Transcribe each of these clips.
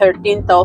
13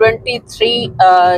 23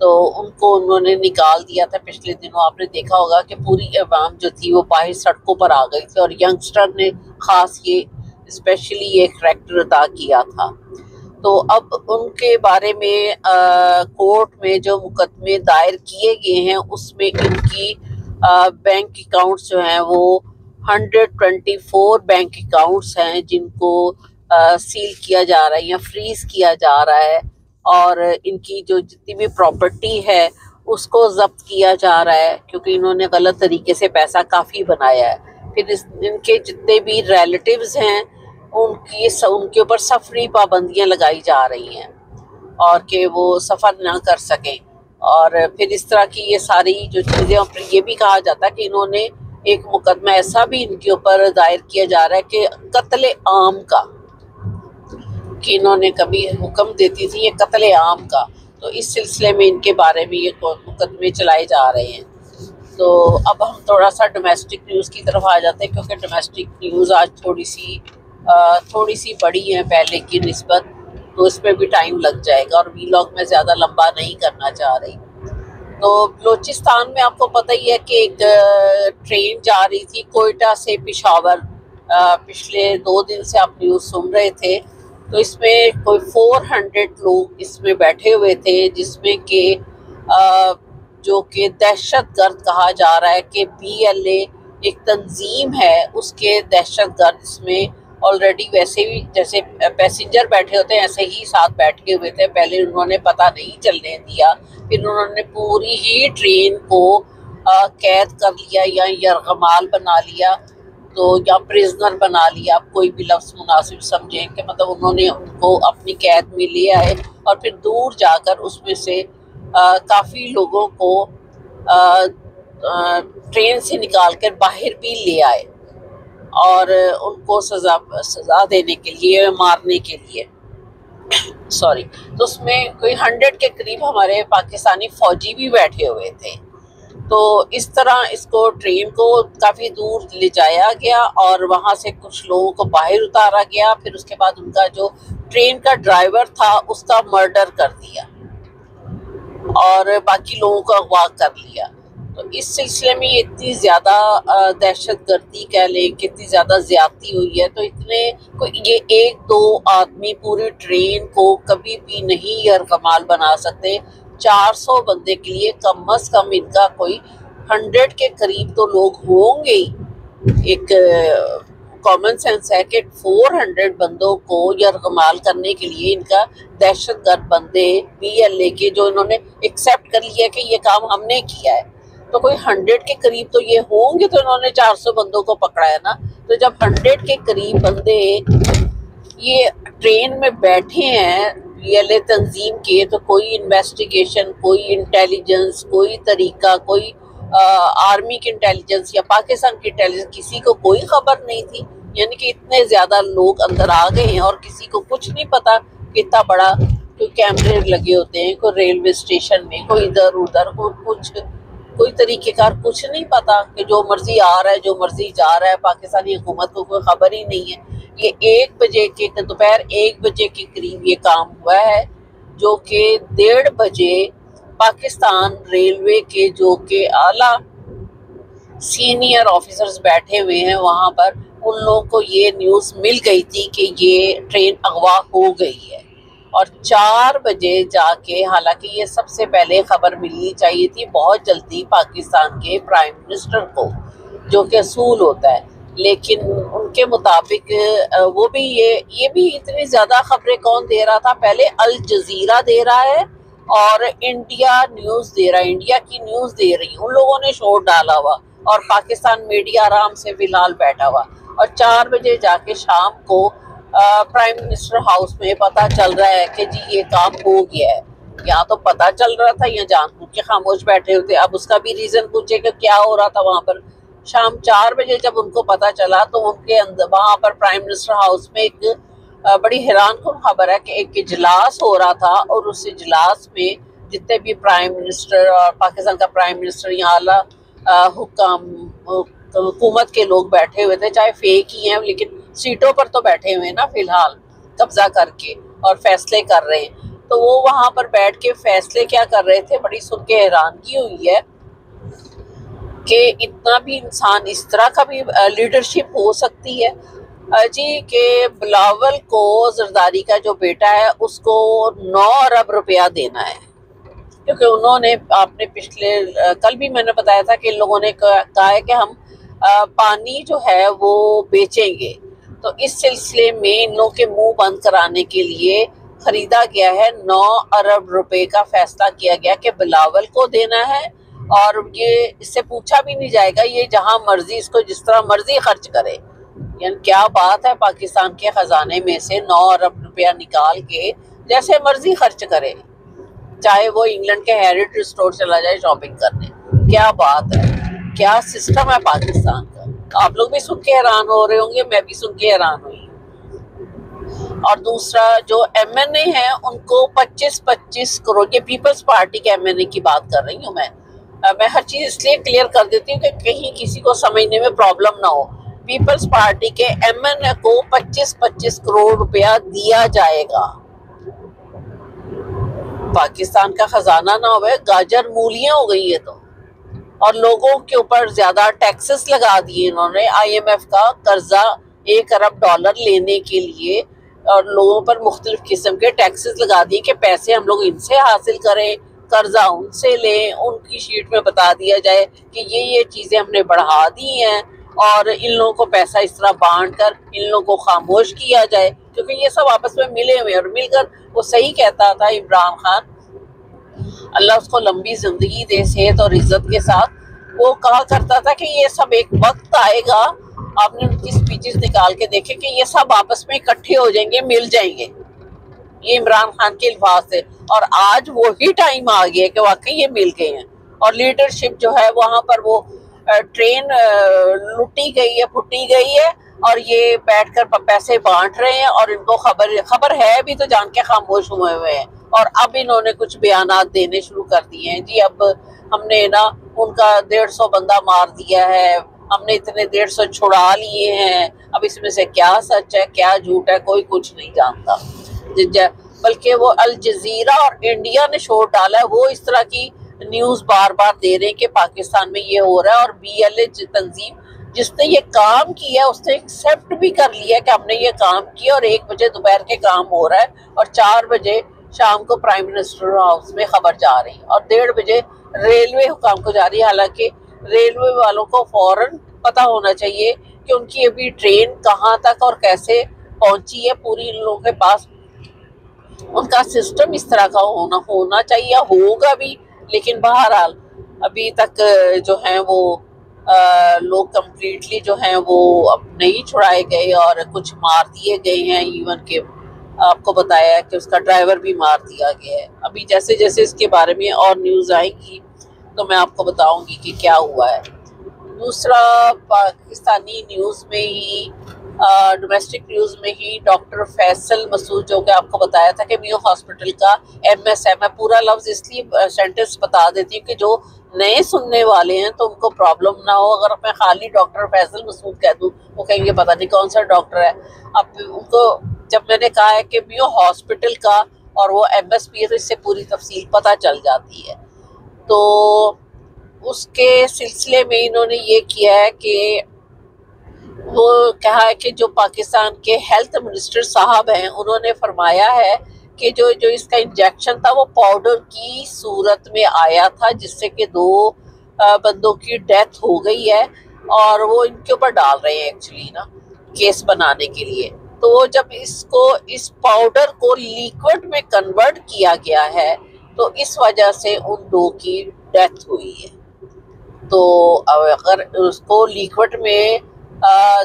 تو ان کو انہوں نے نکال دیا تھا پچھلے دنوں. آپ نے دیکھا ہوگا کہ پوری عوام جو تھی وہ باہر سڑکوں پر آ گئی تھی، اور ینگسٹر نے خاص یہ اسپیشلی یہ کریکٹر ادا کیا تھا. تو اب ان کے بارے میں کورٹ میں جو مقدمے دائر کیے گئے ہیں اس میں ان کی بینک اکاؤنٹس جو ہیں وہ 124 بینک اکاؤنٹس ہیں جن کو سیل کیا جا رہا ہے یا فریز کیا جا رہا ہے، اور ان کی جو جتنی بھی پراپرٹی ہے اس کو ضبط کیا جا رہا ہے، کیونکہ انہوں نے غلط طریقے سے پیسہ کافی بنایا ہے. پھر ان کے جتنے بھی ریلیٹیوز ہیں ان کے اوپر سفری پابندیاں لگائی جا رہی ہیں، اور کہ وہ سفر نہ کر سکیں. اور پھر اس طرح کی یہ ساری جو چیزیں، اور پھر یہ بھی کہا جاتا ہے کہ انہوں نے ایک مقدمہ ایسا بھی ان کے اوپر دائر کیا جا رہا ہے کہ قتل عام کا، کہ انہوں نے کبھی حکم دیتی تھی یہ قتل عام کا. تو اس سلسلے میں ان کے بارے میں یہ مقدمے چلائے جا رہے ہیں. تو اب ہم تھوڑا سا ڈومیسٹک نیوز کی طرف آ جاتے ہیں، کیونکہ ڈومیسٹک نیوز آج تھوڑی سی بڑی ہیں پہلے کی نسبت، تو اس میں بھی ٹائم لگ جائے گا، اور ویلاگ میں زیادہ لمبا نہیں کرنا چاہ رہی. تو بلوچستان میں آپ کو پتہ ہی ہے کہ ایک ٹرین جا رہی تھی کوئٹہ سے پشاور. پچھلے 2 دن سے آپ نیوز سن رہے تھے. تو اس میں کوئی 400 لوگ اس میں بیٹھے ہوئے تھے، جس میں کہ جو کہ دہشت گرد کہا جا رہا ہے کہ BLA ایک تنظیم ہے، اس کے دہشت گرد اس میں آلریڈی ویسے بھی جیسے پیسنجر بیٹھے ہوتے ہیں ایسے ہی ساتھ بیٹھے ہوئے تھے. پہلے انہوں نے پتہ نہیں چلنے دیا، پھر انہوں نے پوری ہی ٹرین کو قید کر لیا یا یرغمال بنا لیا، تو یا پریزنر بنا لیا. آپ کوئی بھی لفظ مناسب سمجھیں کہ مطلب انہوں نے ان کو اپنی قید میں لیا ہے، اور پھر دور جا کر اس میں سے کافی لوگوں کو ٹرین سے نکال کر باہر بھی لے آئے، اور ان کو سزا دینے کے لیے، مارنے کے لیے سوری. تو اس میں کوئی 100 کے قریب ہمارے پاکستانی فوجی بھی بیٹھے ہوئے تھے. تو اس طرح اس کو ٹرین کو کافی دور لے جایا گیا، اور وہاں سے کچھ لوگوں کو باہر اتارا گیا. پھر اس کے بعد ان کا جو ٹرین کا ڈرائیور تھا اس کا مرڈر کر دیا، اور باقی لوگوں کو اغوا کر لیا. تو اس سلسلے میں یہ اتنی زیادہ دہشت گردی کہہ لیں کہ اتنی زیادہ زیادتی ہوئی ہے. تو یہ 1-2 آدمی پوری ٹرین کو کبھی بھی نہیں یرغمال بنا سکتے. 400 بندے کے لیے کم از کم ان کا کوئی 100 کے قریب تو لوگ ہوں گے ہی. ایک کامن سینس ہے کہ 400 بندوں کو یرغمال کرنے کے لیے ان کا دہشت گرد بندے BLA کے جو انہوں نے ایکسیپٹ کر لیا کہ یہ کام ہم نے کیا ہے، تو کوئی 100 کے قریب تو یہ ہوں گے. تو انہوں نے 400 بندوں کو پکڑا ہے نا. تو جب 100 کے قریب بندے یہ ٹرین میں بیٹھے ہیں BLA تنظیم کے، تو کوئی انویسٹیگیشن، کوئی انٹیلیجنس، کوئی طریقہ، کوئی آرمی کی انٹیلیجنس یا پاکستان کی انٹیلیجنس، کسی کو کوئی خبر نہیں تھی. یعنی کہ اتنے زیادہ لوگ اندر آ گئے ہیں اور کسی کو کچھ نہیں پتا کہ اتنا بڑا کوئی کیمرے لگے ہوتے ہیں، کوئی ریلوے اسٹیشن میں، کوئی ادھر ادھر، کوئی طریقہ کار کچھ نہیں پتا، کہ جو مرضی آ رہا ہے جو مرضی جا رہا ہے. پاکستانی حکومت کو کوئی خبر ہی نہیں ہے. یہ دوپہر 1 بجے کے قریب یہ کام ہوا ہے، جو کہ 1:30 بجے پاکستان ریلوے کے جو کہ اعلیٰ سینئر آفیسرز بیٹھے ہوئے ہیں وہاں پر، ان لوگوں کو یہ نیوز مل گئی تھی کہ یہ ٹرین اغوا ہو گئی ہے. اور 4 بجے جا کے، حالانکہ یہ سب سے پہلے خبر ملنی چاہیے تھی بہت جلدی پاکستان کے پرائم منسٹر کو، جو کہ اصول ہوتا ہے، لیکن ان کے مطابق وہ بھی یہ بھی اتنی زیادہ خبریں کون دے رہا تھا. پہلے الجزیرہ دے رہا ہے اور انڈیا نیوز دے رہا ہے، انڈیا کی نیوز دے رہی، ان لوگوں نے شور ڈالا ہوا، اور پاکستان میڈیا آرام سے فی الحال بیٹھا ہوا. اور 4 بجے جا کے شام کو پرائم منسٹر ہاؤس میں پتہ چل رہا ہے کہ جی یہ کام ہو گیا ہے. یہاں تو پتہ چل رہا تھا، یا جان بوجھ کے خاموش بیٹھے ہوتے. اب اس کا بھی ریزن پوچھے کہ کیا ہو رہا تھا وہاں پر. شام 4 بجے جب ان کو پتہ چلا تو ان کے وہاں پر پرائم منسٹر ہاؤس میں ایک بڑی حیران کن خبر ہے کہ ایک اجلاس ہو رہا تھا، اور اس اجلاس میں جتنے بھی پرائم منسٹر اور پاکستان کا پرائم منسٹر یا اعلیٰ حکومت کے لوگ بیٹھے ہوئے تھے، چاہے فیک ہی ہیں لیکن سیٹوں پر تو بیٹھے ہوئے نا فی الحال قبضہ کر کے، اور فیصلے کر رہے ہیں. تو وہ وہاں پر بیٹھ کے فیصلے کیا کر رہے تھے، بڑی سن کے حیرانگی ہوئی ہے کہ اتنا بھی انسان اس طرح کا بھی لیڈرشپ ہو سکتی ہے جی، کہ بلاول کو زرداری کا جو بیٹا ہے اس کو 9 ارب روپیہ دینا ہے، کیونکہ انہوں نے آپ نے پچھلے کل بھی میں نے بتایا تھا کہ ان لوگوں نے کہا ہے کہ ہم پانی جو ہے وہ بیچیں گے، تو اس سلسلے میں ان لوگوں کے منہ بند کرانے کے لیے خریدا گیا ہے 9 ارب روپے کا فیصلہ کیا گیا کہ بلاول کو دینا ہے، اور یہ اس سے پوچھا بھی نہیں جائے گا، یہ جہاں مرضی اس کو جس طرح مرضی خرچ کرے۔ یعنی کیا بات ہے، پاکستان کے خزانے میں سے 9 ارب روپیہ نکال کے جیسے مرضی خرچ کرے، چاہے وہ انگلینڈ کے ہیریٹیج اسٹور چلا جائے شاپنگ کرنے۔ کیا بات ہے، کیا سسٹم ہے پاکستان کا، آپ لوگ بھی سن کے حیران ہو رہے ہوں گے، میں بھی سن کے حیران ہوئی۔ اور دوسرا جو ایم این اے ہیں ان کو 25 کروڑ، یہ پیپلز پارٹی کے ایم این اے کی بات کر رہی ہوں میں ہر چیز اس لیے کلیئر کر دیتی ہوں کہ کہیں کسی کو سمجھنے میں پرابلم نہ ہو۔ پیپلز پارٹی کے ایم این اے کو 25 کروڑ روپیہ دیا جائے گا۔ پاکستان کا خزانہ نہ ہوئے، گاجر مولیاں ہو گئی ہے تو، اور لوگوں کے اوپر زیادہ ٹیکسز لگا دیے انہوں نے، آئی ایم ایف کا قرضہ 1 ارب ڈالر لینے کے لیے، اور لوگوں پر مختلف قسم کے ٹیکسز لگا دیے کہ پیسے ہم لوگ ان سے حاصل کریں، قرضہ ان سے لیں، ان کی شیٹ میں بتا دیا جائے کہ یہ چیزیں ہم نے بڑھا دی ہیں، اور ان لوگوں کو پیسہ اس طرح بانٹ کر ان لوگوں کو خاموش کیا جائے، کیونکہ یہ سب آپس میں ملے ہوئے، اور مل کر وہ صحیح کہتا تھا عمران خان، اللہ اس کو لمبی زندگی دے صحت اور عزت کے ساتھ، وہ کہا کرتا تھا کہ یہ سب ایک وقت آئے گا، آپ نے ان کی سپیچز نکال کے دیکھے کہ یہ سب آپس میں اکٹھے ہو جائیں گے، مل جائیں گے، یہ عمران خان کے الفاظ تھے، اور آج وہی ٹائم آ گیا کہ واقعی یہ مل گئے ہیں، اور لیڈرشپ جو ہے وہاں پر وہ ٹرین لٹی گئی ہے، پھٹی گئی ہے، اور یہ بیٹھ کر پیسے بانٹ رہے ہیں، اور ان کو خبر ہے بھی تو جان کے خاموش ہوئے ہیں، اور اب انہوں نے کچھ بیانات دینے شروع کر دیے ہیں، جی اب ہم نے نا ان کا 150 بندہ مار دیا ہے، ہم نے اتنے 150 چھڑا لیے ہیں، اب اس میں سے کیا سچ ہے کیا جھوٹ ہے کوئی کچھ نہیں جانتا، بلکہ وہ الجزیرہ اور انڈیا نے شور ڈالا ہے، وہ اس طرح کی نیوز بار بار دے رہے ہیں کہ پاکستان میں یہ ہو رہا ہے، اور بی ایل اے تنظیم جس نے یہ کام کیا ہے اس نے ایکسیپٹ بھی کر لیا کہ ہم نے یہ کام کیا، اور 1 بجے دوپہر کے کام ہو رہا ہے، اور 4 بجے شام کو پرائم منسٹر ہاؤس میں خبر جا رہی، اور 1:30 بجے ریلوے حکام کو جا رہی ہے، حالانکہ ریلوے والوں کو فوراً پتہ ہونا چاہیے کہ ان کی ابھی ٹرین کہاں تک اور کیسے پہنچی ہے، پوری ان لوگوں کے پاس ان کا سسٹم اس طرح کا ہونا چاہیے، ہوگا بھی، لیکن بہرحال ابھی تک جو ہیں وہ لوگ کمپلیٹلی جو ہیں وہ اب نہیں چھڑائے گئے، اور کچھ مار دیے گئے ہیں، ایون کہ آپ کو بتایا ہے کہ اس کا ڈرائیور بھی مار دیا گیا ہے۔ ابھی جیسے جیسے اس کے بارے میں اور نیوز آئیں گی تو میں آپ کو بتاؤں گی کہ کیا ہوا ہے۔ دوسرا، پاکستانی نیوز میں ہی ڈومیسٹک نیوز میں ہی ڈاکٹر فیصل مسعود، جو کہ آپ کو بتایا تھا کہ میو ہاسپٹل کا ایم ایس ہے، میں پورا لفظ اس لیے سینٹنس بتا دیتی ہوں کہ جو نئے سننے والے ہیں تو ان کو پرابلم نہ ہو، اگر میں خالی ڈاکٹر فیصل مسعود کہہ دوں وہ کہیں گے پتہ نہیں کون سا ڈاکٹر ہے، اب ان کو جب میں نے کہا ہے کہ میو ہاسپٹل کا اور وہ ایم ایس پی ہے تو اس سے پوری تفصیل پتہ چل جاتی ہے، تو اس کے سلسلے میں انہوں نے یہ کیا ہے کہ وہ کہا ہے کہ جو پاکستان کے ہیلتھ منسٹر صاحب ہیں انہوں نے فرمایا ہے کہ جو اس کا انجیکشن تھا وہ پاؤڈر کی صورت میں آیا تھا، جس سے کہ 2 بندوں کی ڈیتھ ہو گئی ہے، اور وہ ان کے اوپر ڈال رہے ہیں ایکچولی نا کیس بنانے کے لیے، تو وہ جب اس پاؤڈر کو لیکوڈ میں کنورٹ کیا گیا ہے تو اس وجہ سے ان 2 کی ڈیتھ ہوئی ہے، تو اگر اس کو لیکوڈ میں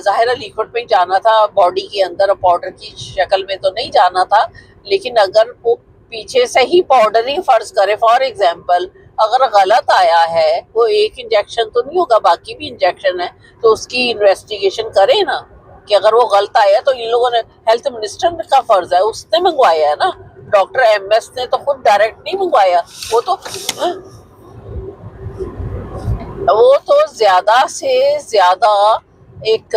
ظاہر ہے لیکوڈ میں جانا تھا باڈی کے اندر، پاؤڈر کی شکل میں تو نہیں جانا تھا، لیکن اگر وہ پیچھے سے ہی پاؤڈر ہی فرض کرے فار ایگزامپل اگر غلط آیا ہے، وہ ایک انجیکشن تو نہیں ہوگا باقی بھی انجیکشن ہے، تو اس کی انویسٹیگیشن کرے نا کہ اگر وہ غلط آیا تو ان لوگوں نے ہیلتھ منسٹر کا فرض ہے، اس نے منگوایا ہے نا، ڈاکٹر ایم ایس نے تو خود ڈائریکٹ نہیں منگوایا، وہ تو زیادہ سے زیادہ ایک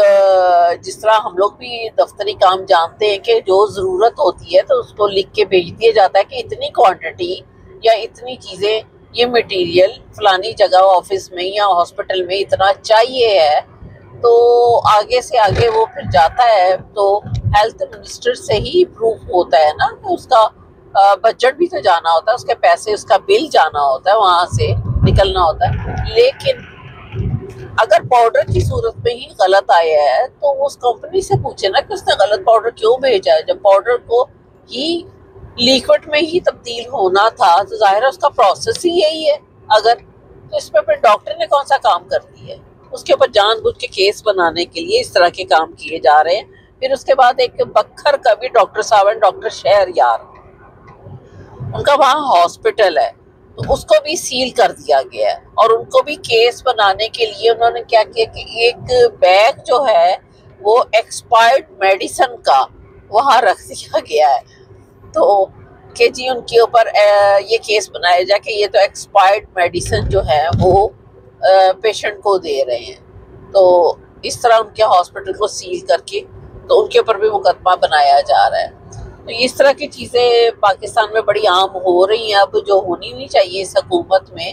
جس طرح ہم لوگ بھی دفتری کام جانتے ہیں کہ جو ضرورت ہوتی ہے تو اس کو لکھ کے بھیج دیا جاتا ہے کہ اتنی کوانٹٹی یا اتنی چیزیں، یہ مٹیریل فلانی جگہ آفس میں یا ہاسپٹل میں اتنا چاہیے ہے، تو آگے سے آگے وہ پھر جاتا ہے تو ہیلتھ منسٹر سے ہی پروف ہوتا ہے نا کہ اس کا بجٹ بھی تو جانا ہوتا ہے، اس کے پیسے، اس کا بل جانا ہوتا ہے، وہاں سے نکلنا ہوتا ہے۔ لیکن اگر پاؤڈر کی صورت میں ہی غلط آیا ہے تو اس کمپنی سے پوچھے نا کہ اس نے غلط پاؤڈر کیوں بھیجا ہے۔ جب پاؤڈر کو ہی لیکوڈ میں ہی تبدیل ہونا تھا تو ظاہر ہے اس کا پروسیس ہی یہی ہے۔ اگر تو اس پہ پھر ڈاکٹر نے کون سا کام کر دی ہے؟ اس کے اوپر جان بوجھ کے کیس بنانے کے لیے اس طرح کے کام کیے جا رہے ہیں۔ پھر اس کے بعد ایک بکھر کا بھی ڈاکٹر صاحب ہیں، ڈاکٹر شہر یار، ان کا وہاں ہاسپٹل ہے، تو اس کو بھی سیل کر دیا گیا ہے، اور ان کو بھی کیس بنانے کے لیے انہوں نے کیا کیا کہ ایک بیگ جو ہے وہ ایکسپائرڈ میڈیسن کا وہاں رکھ دیا گیا ہے، تو کہ جی ان کے اوپر یہ کیس بنایا جائے کہ یہ تو ایکسپائرڈ میڈیسن جو ہے وہ پیشنٹ کو دے رہے ہیں، تو اس طرح ان کے ہاسپٹل کو سیل کر کے تو ان کے اوپر بھی مقدمہ بنایا جا رہا ہے۔ تو اس طرح کی چیزیں پاکستان میں بڑی عام ہو رہی ہیں اب، جو ہونی نہیں چاہیے اس حکومت میں۔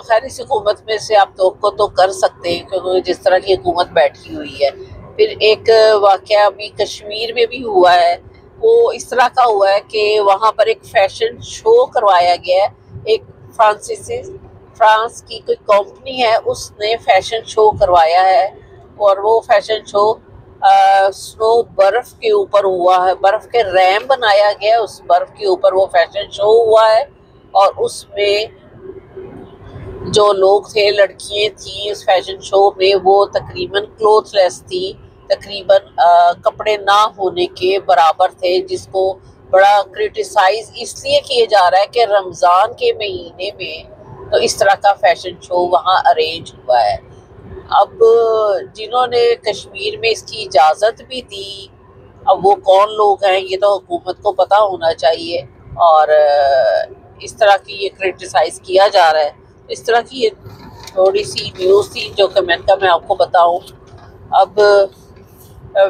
خیر اس حکومت میں سے آپ توقع تو کر سکتے ہیں کیونکہ جس طرح کی حکومت بیٹھی ہوئی ہے۔ پھر ایک واقعہ ابھی کشمیر میں بھی ہوا ہے، وہ اس طرح کا ہوا ہے کہ وہاں پر ایک فیشن شو کروایا گیا ہے، ایک فرانس کی کوئی کمپنی ہے، اس نے فیشن شو کروایا ہے، اور وہ فیشن شو سنو برف کے اوپر ہوا ہے، برف کے ریم بنایا گیا، اس برف کے اوپر وہ فیشن شو ہوا ہے، اور اس میں جو لوگ تھے، لڑکیاں تھیں اس فیشن شو میں، وہ تقریباً کلوتھ لیس تھی، تقریباً کپڑے نہ ہونے کے برابر تھے، جس کو بڑا کرٹیسائز اس لیے کیے جا رہا ہے کہ رمضان کے مہینے میں تو اس طرح کا فیشن شو وہاں ارینج ہوا ہے۔ اب جنہوں نے کشمیر میں اس کی اجازت بھی دی، اب وہ کون لوگ ہیں یہ تو حکومت کو پتہ ہونا چاہیے، اور اس طرح کی یہ کرٹیسائز کیا جا رہا ہے۔ اس طرح کی یہ تھوڑی سی نیوز تھی جو کہ میں آپ کو بتاؤں۔ اب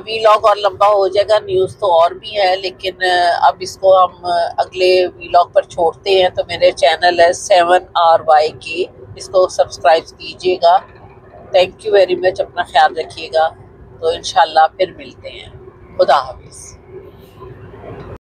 وی لاگ اور لمبا ہو جائے گا، نیوز تو اور بھی ہے، لیکن اب اس کو ہم اگلے وی لاگ پر چھوڑتے ہیں۔ تو میرے چینل ہے 7RYK، اس کو سبسکرائب کیجیے گا۔ تھینک یو ویری مچ، اپنا خیال رکھیے گا، تو انشاءاللہ پھر ملتے ہیں۔ خدا حافظ۔